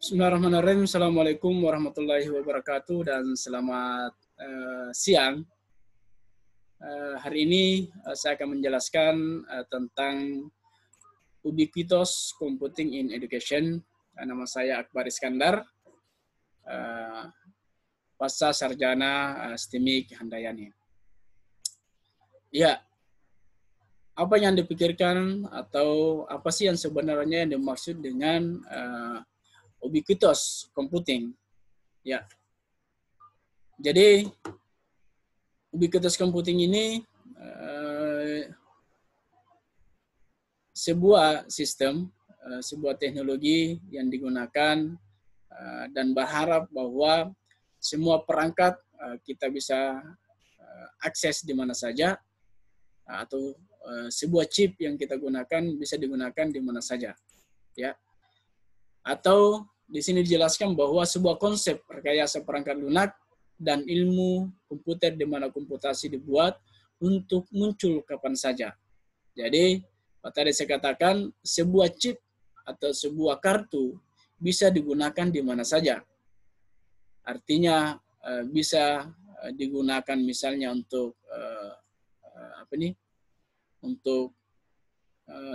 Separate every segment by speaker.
Speaker 1: Bismillahirrahmanirrahim. Assalamualaikum warahmatullahi wabarakatuh dan selamat siang. Hari ini saya akan menjelaskan tentang Ubiquitous Computing in Education. Nama saya Akbar Iskandar, pasca sarjana STIMIK Handayani. Ya, apa yang dipikirkan atau apa sih yang sebenarnya yang dimaksud dengan ubiquitous computing? Ya, jadi ubiquitous computing ini sebuah sistem, sebuah teknologi yang digunakan dan berharap bahwa semua perangkat kita bisa akses di mana saja, atau sebuah chip yang kita gunakan bisa digunakan di mana saja, ya. Atau di sini dijelaskan bahwa sebuah konsep rekayasa perangkat lunak dan ilmu komputer di mana komputasi dibuat untuk muncul kapan saja. Jadi, tadi saya katakan sebuah chip atau sebuah kartu bisa digunakan di mana saja. Artinya bisa digunakan misalnya untuk untuk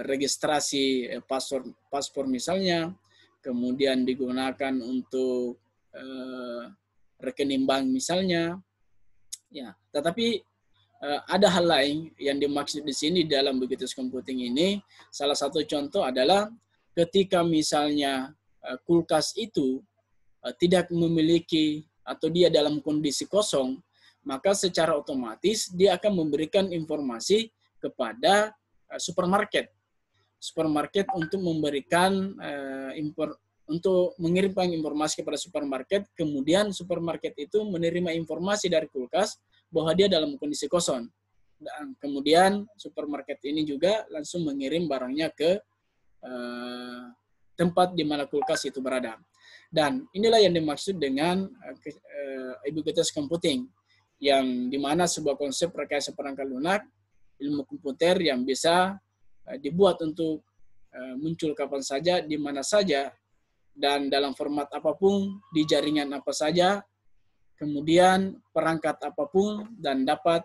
Speaker 1: registrasi paspor misalnya, kemudian digunakan untuk rekening bank misalnya, ya. Tetapi ada hal lain yang dimaksud di sini dalam ubiquitous computing ini. Salah satu contoh adalah ketika misalnya kulkas itu tidak memiliki atau dia dalam kondisi kosong, maka secara otomatis dia akan memberikan informasi kepada supermarket untuk memberikan untuk mengirimkan informasi kepada supermarket, kemudian supermarket itu menerima informasi dari kulkas bahwa dia dalam kondisi kosong. Dan kemudian supermarket ini juga langsung mengirim barangnya ke tempat di mana kulkas itu berada. Dan inilah yang dimaksud dengan ubiquitous computing, yang dimana sebuah konsep rekayasa perangkat lunak, ilmu komputer yang bisa dibuat untuk muncul kapan saja, di mana saja, dan dalam format apapun, di jaringan apa saja, kemudian perangkat apapun, dan dapat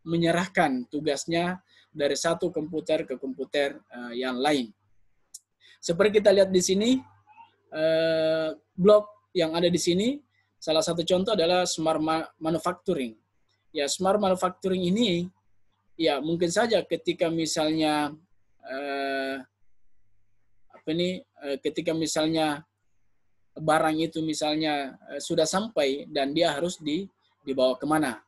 Speaker 1: menyerahkan tugasnya dari satu komputer ke komputer yang lain. Seperti kita lihat di sini, blok yang ada di sini, salah satu contoh adalah smart manufacturing. Ya, smart manufacturing ini, ya mungkin saja ketika misalnya ketika misalnya barang itu misalnya sudah sampai dan dia harus dibawa kemana,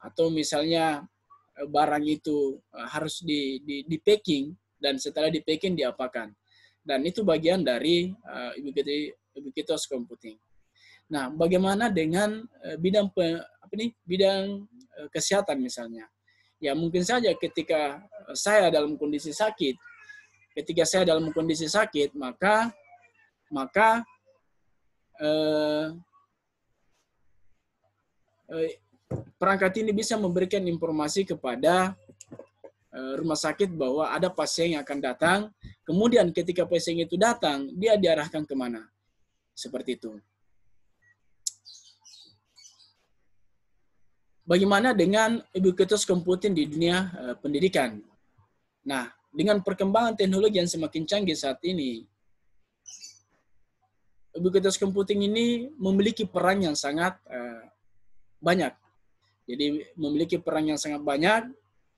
Speaker 1: atau misalnya barang itu harus di packing dan setelah di packing diapakan, dan itu bagian dari ubiquitous computing. Nah, bagaimana dengan bidang kesehatan misalnya? Ya mungkin saja ketika saya dalam kondisi sakit, maka perangkat ini bisa memberikan informasi kepada rumah sakit bahwa ada pasien yang akan datang, kemudian ketika pasien itu datang, dia diarahkan kemana. Seperti itu. Bagaimana dengan ubiquitous computing di dunia pendidikan? Nah, dengan perkembangan teknologi yang semakin canggih saat ini, ubiquitous computing ini memiliki peran yang sangat banyak. Jadi memiliki peran yang sangat banyak.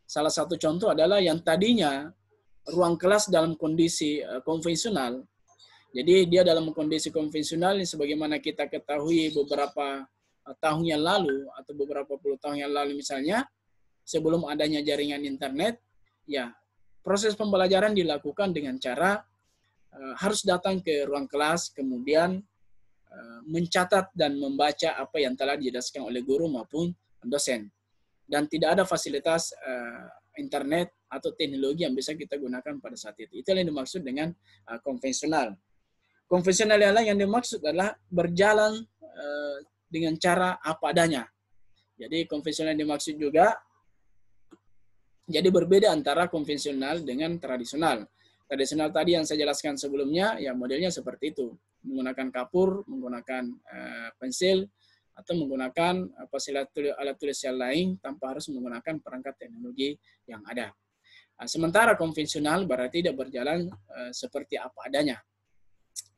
Speaker 1: Salah satu contoh adalah yang tadinya ruang kelas dalam kondisi konvensional. Jadi dia dalam kondisi konvensional, sebagaimana kita ketahui beberapa tahun yang lalu atau beberapa puluh tahun yang lalu misalnya, sebelum adanya jaringan internet, ya proses pembelajaran dilakukan dengan cara harus datang ke ruang kelas, kemudian mencatat dan membaca apa yang telah dijelaskan oleh guru maupun dosen. Dan tidak ada fasilitas internet atau teknologi yang bisa kita gunakan pada saat itu. Itu yang dimaksud dengan konvensional. Konvensional yang dimaksud adalah berjalan dengan cara apa adanya. Jadi konvensional yang dimaksud juga, jadi berbeda antara konvensional dengan tradisional. Tradisional tadi yang saya jelaskan sebelumnya, ya modelnya seperti itu. menggunakan kapur, menggunakan pensil, atau menggunakan alat tulis yang lain tanpa harus menggunakan perangkat teknologi yang ada. Sementara konvensional berarti tidak berjalan seperti apa adanya.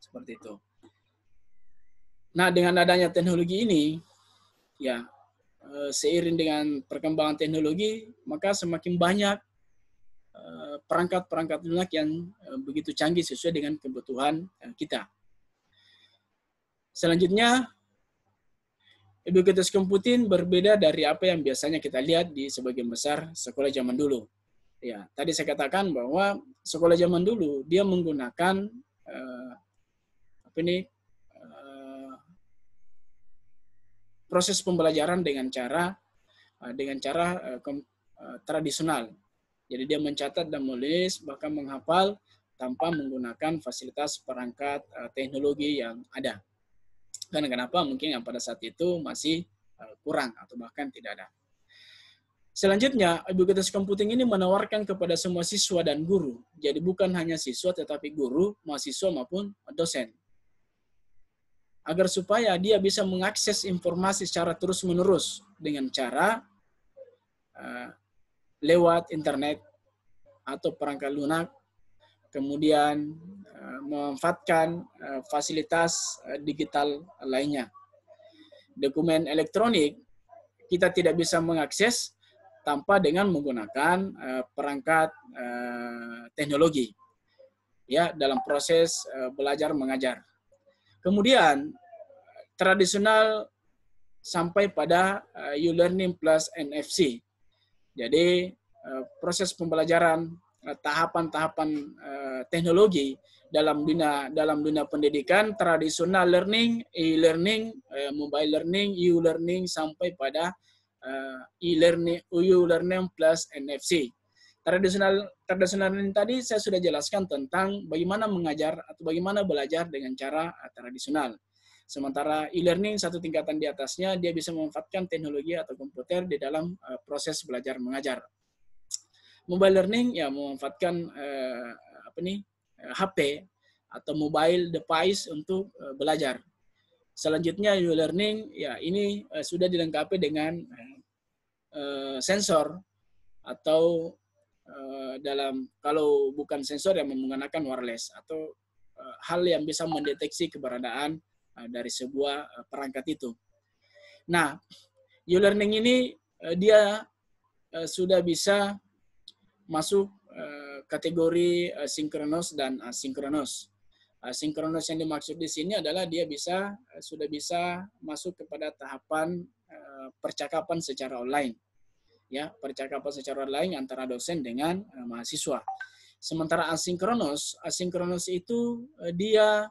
Speaker 1: Seperti itu. Nah, dengan adanya teknologi ini, ya seiring dengan perkembangan teknologi, maka semakin banyak perangkat-perangkat lunak yang begitu canggih sesuai dengan kebutuhan kita. Selanjutnya, ubiquitous computing berbeda dari apa yang biasanya kita lihat di sebagian besar sekolah zaman dulu. Ya, tadi saya katakan bahwa sekolah zaman dulu dia menggunakan proses pembelajaran dengan cara tradisional. Jadi dia mencatat dan menulis, bahkan menghafal tanpa menggunakan fasilitas perangkat teknologi yang ada. Karena kenapa? Mungkin yang pada saat itu masih kurang atau bahkan tidak ada. Selanjutnya, ubiquitous computing ini menawarkan kepada semua siswa dan guru. Jadi bukan hanya siswa tetapi guru, mahasiswa maupun dosen. Agar supaya dia bisa mengakses informasi secara terus-menerus dengan cara lewat internet atau perangkat lunak, kemudian memanfaatkan fasilitas digital lainnya. Dokumen elektronik kita tidak bisa mengakses tanpa dengan menggunakan perangkat teknologi ya dalam proses belajar mengajar. Kemudian tradisional sampai pada e-learning plus NFC. Jadi proses pembelajaran tahapan-tahapan teknologi dalam dunia pendidikan tradisional learning, e-learning, mobile learning, e-learning sampai pada e-learning plus NFC. Tradisional ini tadi saya sudah jelaskan tentang bagaimana mengajar atau bagaimana belajar dengan cara tradisional. Sementara e-learning satu tingkatan di atasnya, dia bisa memanfaatkan teknologi atau komputer di dalam proses belajar mengajar. Mobile learning ya memanfaatkan HP atau mobile device untuk belajar. Selanjutnya e-learning ya ini sudah dilengkapi dengan sensor atau kalau bukan sensor yang menggunakan wireless atau hal yang bisa mendeteksi keberadaan dari sebuah perangkat itu. Nah, e-learning ini dia sudah bisa masuk kategori sinkronos dan asinkronos. Sinkronos yang dimaksud di sini adalah dia sudah bisa masuk kepada tahapan percakapan secara online. Ya, percakapan secara online antara dosen dengan mahasiswa. Sementara asinkronos itu dia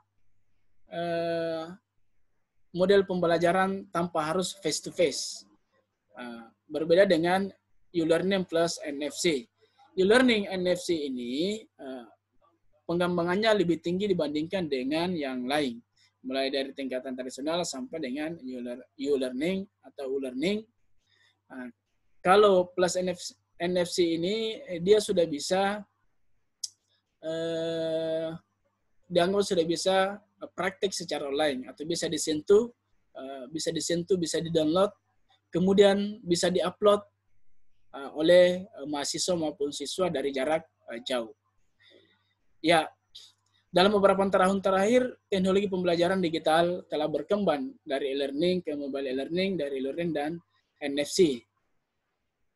Speaker 1: model pembelajaran tanpa harus face to face. Berbeda dengan e-learning plus NFC. E-learning NFC ini pengembangannya lebih tinggi dibandingkan dengan yang lain. Mulai dari tingkatan tradisional sampai dengan e-learning atau e-learning. Kalau plus NFC ini dia sudah bisa dianggap sudah bisa praktik secara online atau bisa disentuh, bisa di-download, kemudian bisa di-upload oleh mahasiswa maupun siswa dari jarak jauh. Ya, dalam beberapa tahun terakhir, teknologi pembelajaran digital telah berkembang dari e-learning ke mobile e-learning, dari e-learning dan NFC.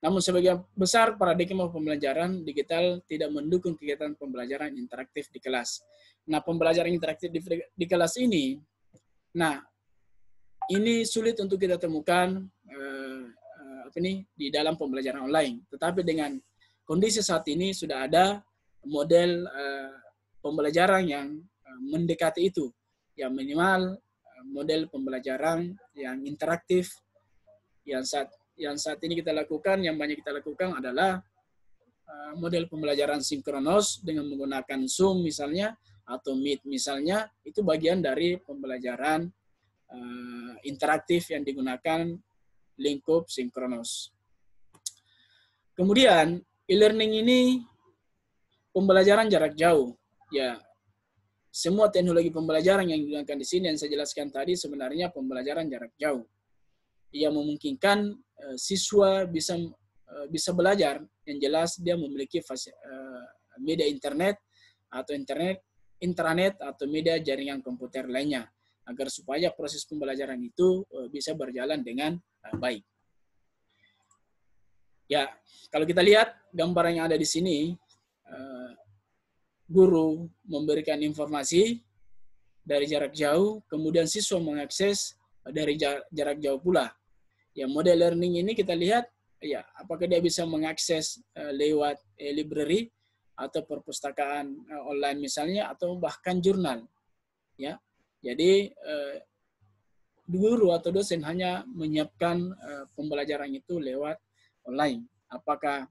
Speaker 1: Namun sebagian besar paradigma pembelajaran digital tidak mendukung kegiatan pembelajaran interaktif di kelas. Nah, pembelajaran interaktif di kelas ini, ini sulit untuk kita temukan di dalam pembelajaran online. Tetapi dengan kondisi saat ini sudah ada model pembelajaran yang mendekati itu, yang minimal model pembelajaran yang interaktif yang saat ini kita lakukan, yang banyak kita lakukan adalah model pembelajaran sinkronos dengan menggunakan Zoom misalnya atau Meet misalnya, itu bagian dari pembelajaran interaktif yang digunakan lingkup sinkronos. Kemudian e-learning ini pembelajaran jarak jauh, ya semua teknologi pembelajaran yang digunakan di sini yang saya jelaskan tadi sebenarnya pembelajaran jarak jauh. Ia memungkinkan siswa bisa belajar, yang jelas dia memiliki media internet atau intranet atau media jaringan komputer lainnya, agar supaya proses pembelajaran itu bisa berjalan dengan baik. Ya, kalau kita lihat gambaran yang ada di sini, guru memberikan informasi dari jarak jauh, kemudian siswa mengakses dari jarak jauh pula. Ya, model learning ini kita lihat, ya, apakah dia bisa mengakses lewat library atau perpustakaan online misalnya, atau bahkan jurnal. Ya, jadi guru atau dosen hanya menyiapkan pembelajaran itu lewat online. Apakah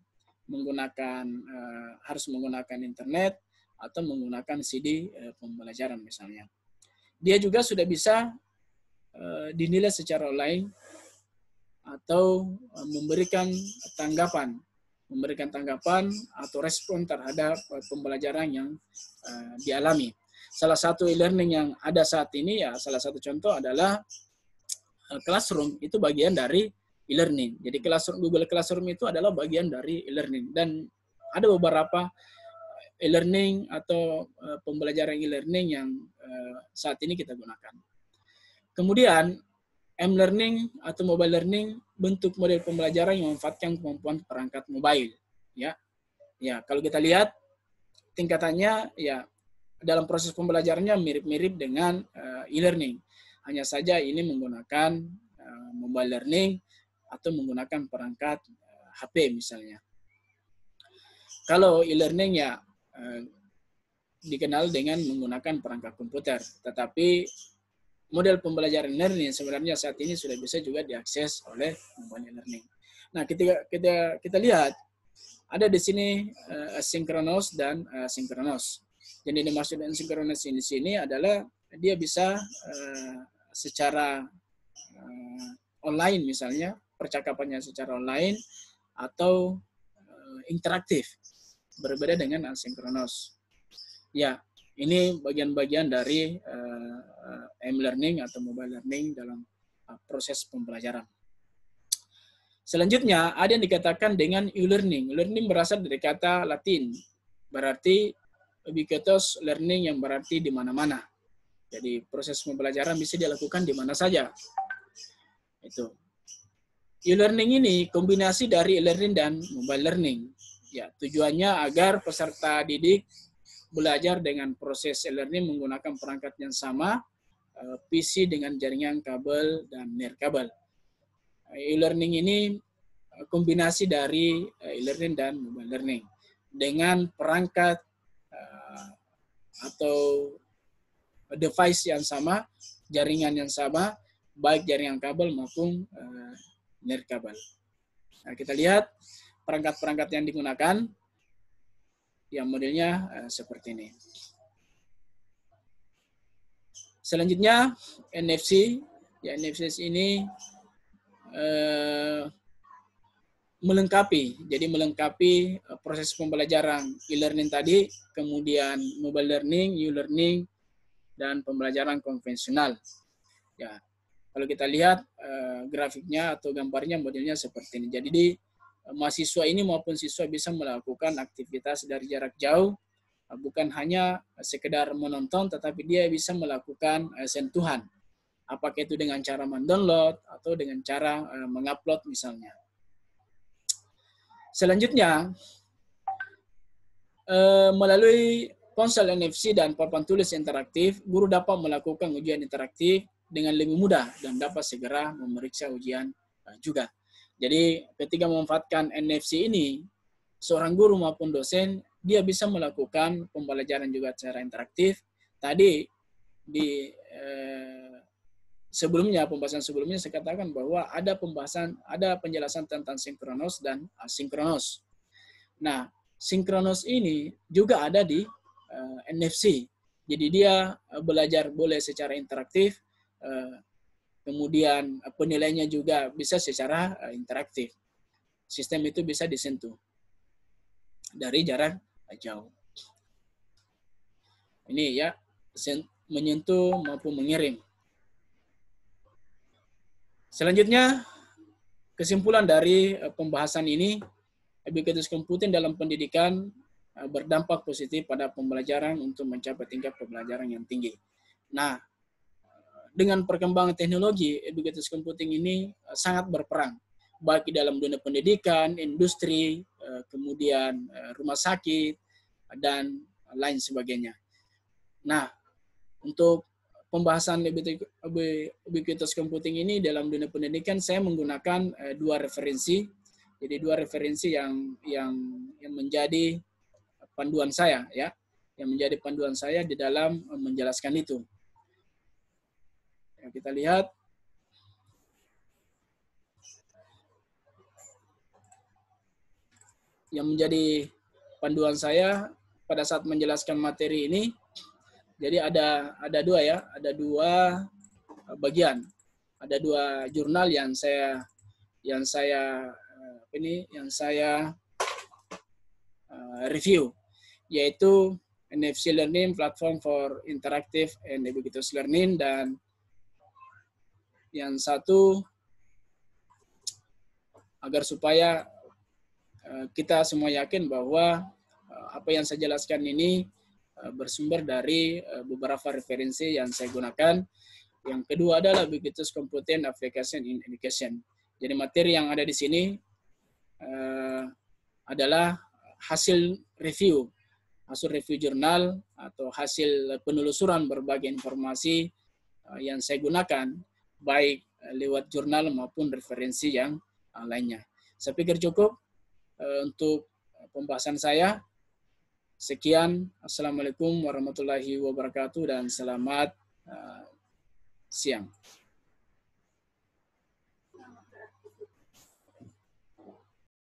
Speaker 1: harus menggunakan internet atau menggunakan CD pembelajaran misalnya. Dia juga sudah bisa dinilai secara online atau memberikan tanggapan atau respon terhadap pembelajaran yang dialami. Salah satu e-learning yang ada saat ini, ya salah satu contoh adalah Classroom, itu bagian dari e-learning. Jadi Google Classroom itu adalah bagian dari e-learning, dan ada beberapa e-learning atau pembelajaran e-learning yang saat ini kita gunakan. Kemudian M-learning atau mobile learning, bentuk model pembelajaran yang memanfaatkan kemampuan perangkat mobile. Ya, kalau kita lihat tingkatannya, ya dalam proses pembelajarannya mirip-mirip dengan e-learning. Hanya saja ini menggunakan mobile learning atau menggunakan perangkat HP misalnya. Kalau e-learning ya dikenal dengan menggunakan perangkat komputer, tetapi model pembelajaran learning sebenarnya saat ini sudah bisa juga diakses oleh mobile learning. Nah, kita lihat ada di sini asynchronous dan synchronous. Jadi dimaksud asynchronous di sini adalah dia bisa secara online misalnya, percakapannya secara online atau interaktif, berbeda dengan asynchronous. Ya, ini bagian-bagian dari M-learning atau mobile learning dalam proses pembelajaran. Selanjutnya, ada yang dikatakan dengan e-learning. E-learning berasal dari kata Latin, berarti ubiquitous learning, yang berarti di mana-mana. Jadi proses pembelajaran bisa dilakukan di mana saja. Itu. E-learning ini kombinasi dari e-learning dan mobile learning. Ya, tujuannya agar peserta didik belajar dengan proses e-learning menggunakan perangkat yang sama, PC dengan jaringan kabel dan nirkabel. E-learning ini kombinasi dari e-learning dan mobile learning dengan perangkat atau device yang sama, jaringan yang sama, baik jaringan kabel maupun nirkabel. Nah, kita lihat perangkat-perangkat yang digunakan, yang modelnya seperti ini. Selanjutnya NFC. Ya, NFC ini melengkapi proses pembelajaran e-learning tadi, kemudian mobile learning, e-learning, dan pembelajaran konvensional. Ya, kalau kita lihat grafiknya atau gambarnya, modelnya seperti ini. Jadi mahasiswa ini maupun siswa bisa melakukan aktivitas dari jarak jauh, bukan hanya sekedar menonton, tetapi dia bisa melakukan sentuhan. Apakah itu dengan cara mendownload atau dengan cara mengupload misalnya. Selanjutnya, melalui ponsel NFC dan papan tulis interaktif, guru dapat melakukan ujian interaktif dengan lebih mudah dan dapat segera memeriksa ujian juga. Jadi ketika memanfaatkan NFC ini, seorang guru maupun dosen, dia bisa melakukan pembelajaran juga secara interaktif. Tadi di pembahasan sebelumnya saya katakan bahwa ada penjelasan tentang sinkronos dan asinkronos. Nah, sinkronos ini juga ada di NFC. Jadi dia belajar boleh secara interaktif, kemudian penilaiannya juga bisa secara interaktif. Sistem itu bisa disentuh dari jarak jauh. Ini ya menyentuh maupun mengirim. Selanjutnya, kesimpulan dari pembahasan ini, ubiquitous computing dalam pendidikan berdampak positif pada pembelajaran untuk mencapai tingkat pembelajaran yang tinggi. Nah, dengan perkembangan teknologi, ubiquitous computing ini sangat berperan, baik di dalam dunia pendidikan, industri, kemudian rumah sakit, dan lain sebagainya. Nah, untuk pembahasan ubiquitous computing ini dalam dunia pendidikan, saya menggunakan dua referensi. Jadi dua referensi yang menjadi panduan saya, ya, yang menjadi panduan saya di dalam menjelaskan itu. Ya, kita lihat. Yang menjadi panduan saya pada saat menjelaskan materi ini, jadi ada dua, ya, ada dua bagian, ada dua jurnal yang saya review, yaitu NFC Learning Platform for Interactive and Ubiquitous Learning, dan yang satu agar supaya kita semua yakin bahwa apa yang saya jelaskan ini bersumber dari beberapa referensi yang saya gunakan. Yang kedua adalah ubiquitous computing application in education. Jadi materi yang ada di sini adalah hasil review jurnal atau hasil penelusuran berbagai informasi yang saya gunakan, baik lewat jurnal maupun referensi yang lainnya. Saya pikir cukup untuk pembahasan saya. Sekian. Assalamualaikum warahmatullahi wabarakatuh dan selamat siang.